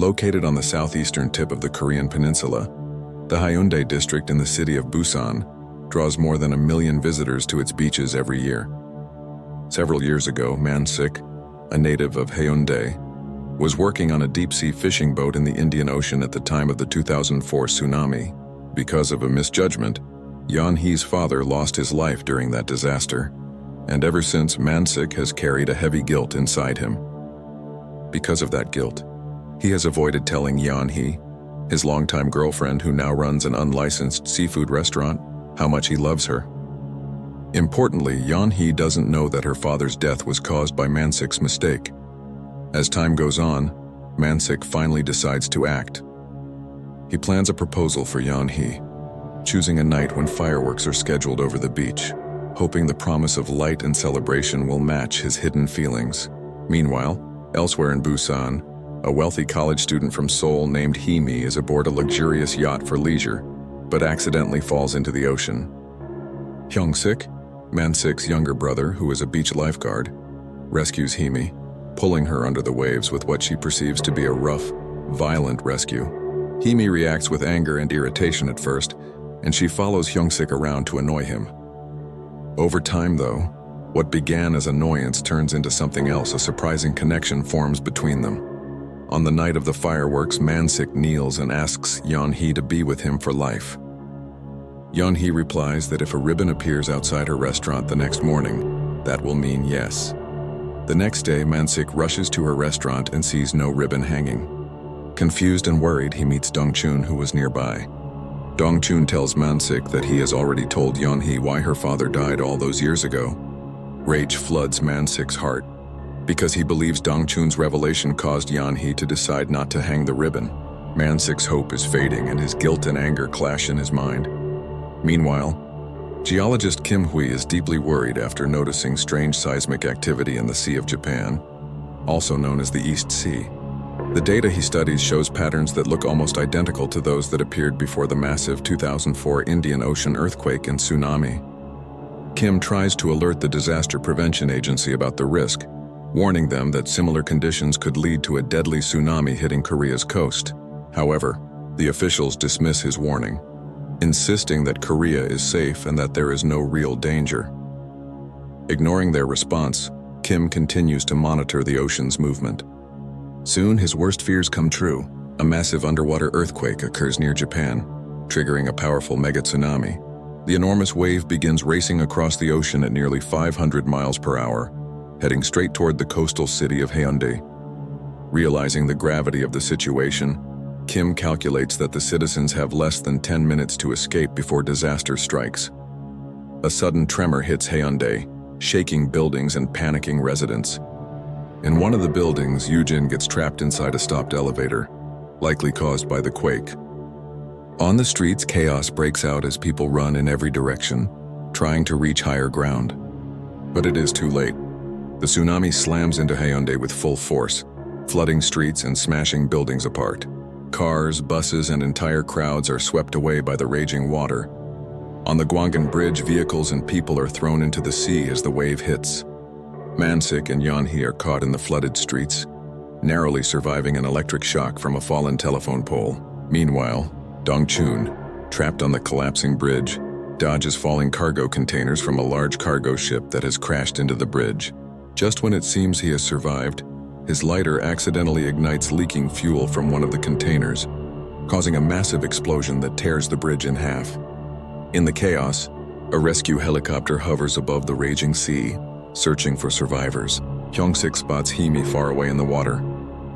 Located on the southeastern tip of the Korean peninsula, the Haeundae district in the city of Busan draws more than 1 million visitors to its beaches every year. Several years ago, Mansik, a native of Haeundae, was working on a deep-sea fishing boat in the Indian Ocean at the time of the 2004 tsunami. Because of a misjudgment, Yeon-hee's father lost his life during that disaster, and ever since, Mansik has carried a heavy guilt inside him. Because of that guilt, he has avoided telling Yeon-hee, his longtime girlfriend who now runs an unlicensed seafood restaurant, how much he loves her. Importantly, Yeon-hee doesn't know that her father's death was caused by Mansik's mistake. As time goes on, Mansik finally decides to act. He plans a proposal for Yeon-hee, choosing a night when fireworks are scheduled over the beach, hoping the promise of light and celebration will match his hidden feelings. Meanwhile, elsewhere in Busan, a wealthy college student from Seoul named Hee-mi is aboard a luxurious yacht for leisure, but accidentally falls into the ocean. Hyung-sik, Mansik's younger brother, who is a beach lifeguard, rescues Hee-mi, pulling her under the waves with what she perceives to be a rough, violent rescue. Hee-mi reacts with anger and irritation at first, and she follows Hyung-sik around to annoy him. Over time, though, what began as annoyance turns into something else. A surprising connection forms between them. On the night of the fireworks, Mansik kneels and asks Yeon-hee to be with him for life. Yeon-hee replies that if a ribbon appears outside her restaurant the next morning, that will mean yes. The next day, Mansik rushes to her restaurant and sees no ribbon hanging. Confused and worried, he meets Dong-chun, who was nearby. Dong-chun tells Mansik that he has already told Yeon-hee why her father died all those years ago. Rage floods Mansik's heart, because he believes Dong-chun's revelation caused Yeon-hee to decide not to hang the ribbon. Mansik's hope is fading and his guilt and anger clash in his mind. Meanwhile, geologist Kim Hui is deeply worried after noticing strange seismic activity in the Sea of Japan, also known as the East Sea. The data he studies shows patterns that look almost identical to those that appeared before the massive 2004 Indian Ocean earthquake and tsunami. Kim tries to alert the Disaster Prevention Agency about the risk, warning them that similar conditions could lead to a deadly tsunami hitting Korea's coast. However, the officials dismiss his warning, insisting that Korea is safe and that there is no real danger. Ignoring their response, Kim continues to monitor the ocean's movement. Soon, his worst fears come true. A massive underwater earthquake occurs near Japan, triggering a powerful mega-tsunami. The enormous wave begins racing across the ocean at nearly 500 miles per hour, heading straight toward the coastal city of Haeundae. Realizing the gravity of the situation, Kim calculates that the citizens have less than 10 minutes to escape before disaster strikes. A sudden tremor hits Haeundae, shaking buildings and panicking residents. In one of the buildings, Yoo-jin gets trapped inside a stopped elevator, likely caused by the quake. On the streets, chaos breaks out as people run in every direction, trying to reach higher ground. But it is too late. The tsunami slams into Haeundae with full force, flooding streets and smashing buildings apart. Cars, buses, and entire crowds are swept away by the raging water. On the Gwangan Bridge, vehicles and people are thrown into the sea as the wave hits. Mansik and Yeon-hee are caught in the flooded streets, narrowly surviving an electric shock from a fallen telephone pole. Meanwhile, Dong-chun, trapped on the collapsing bridge, dodges falling cargo containers from a large cargo ship that has crashed into the bridge. Just when it seems he has survived, his lighter accidentally ignites leaking fuel from one of the containers, causing a massive explosion that tears the bridge in half. In the chaos, a rescue helicopter hovers above the raging sea, searching for survivors. Hyung-sik spots Hee-mi far away in the water,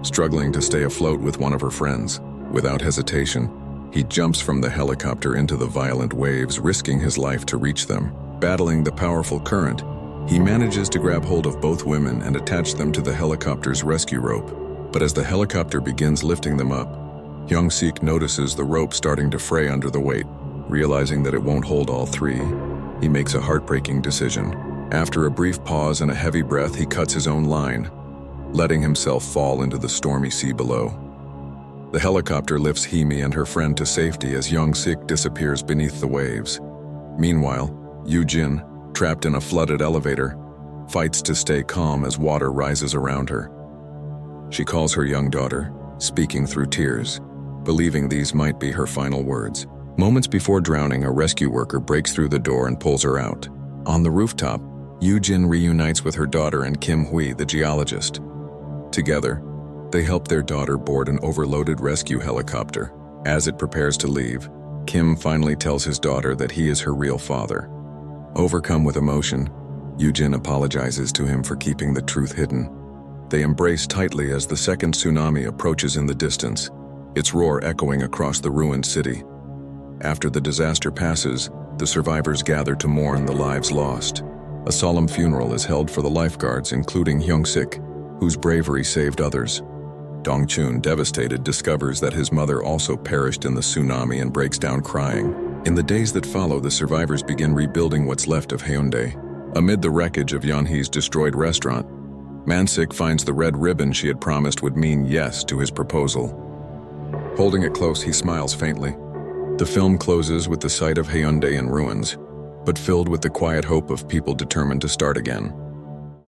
struggling to stay afloat with one of her friends. Without hesitation, he jumps from the helicopter into the violent waves, risking his life to reach them. Battling the powerful current, he manages to grab hold of both women and attach them to the helicopter's rescue rope. But as the helicopter begins lifting them up, Hyung-sik notices the rope starting to fray under the weight. Realizing that it won't hold all three, he makes a heartbreaking decision. After a brief pause and a heavy breath, he cuts his own line, letting himself fall into the stormy sea below. The helicopter lifts Hee-mi and her friend to safety as Hyung-sik disappears beneath the waves. Meanwhile, Yoo-jin, trapped in a flooded elevator, fights to stay calm as water rises around her. She calls her young daughter, speaking through tears, believing these might be her final words. Moments before drowning, a rescue worker breaks through the door and pulls her out. On the rooftop, Yoo-jin reunites with her daughter and Kim Hui, the geologist. Together, they help their daughter board an overloaded rescue helicopter. As it prepares to leave, Kim finally tells his daughter that he is her real father. Overcome with emotion, Yoo-jin apologizes to him for keeping the truth hidden. They embrace tightly as the second tsunami approaches in the distance, its roar echoing across the ruined city. After the disaster passes, the survivors gather to mourn the lives lost. A solemn funeral is held for the lifeguards, including Hyung-sik, whose bravery saved others. Dong-chun, devastated, discovers that his mother also perished in the tsunami and breaks down crying. In the days that follow, the survivors begin rebuilding what's left of Haeundae. Amid the wreckage of Yeonhee's destroyed restaurant, Man-sik finds the red ribbon she had promised would mean yes to his proposal. Holding it close, he smiles faintly. The film closes with the sight of Haeundae in ruins, but filled with the quiet hope of people determined to start again.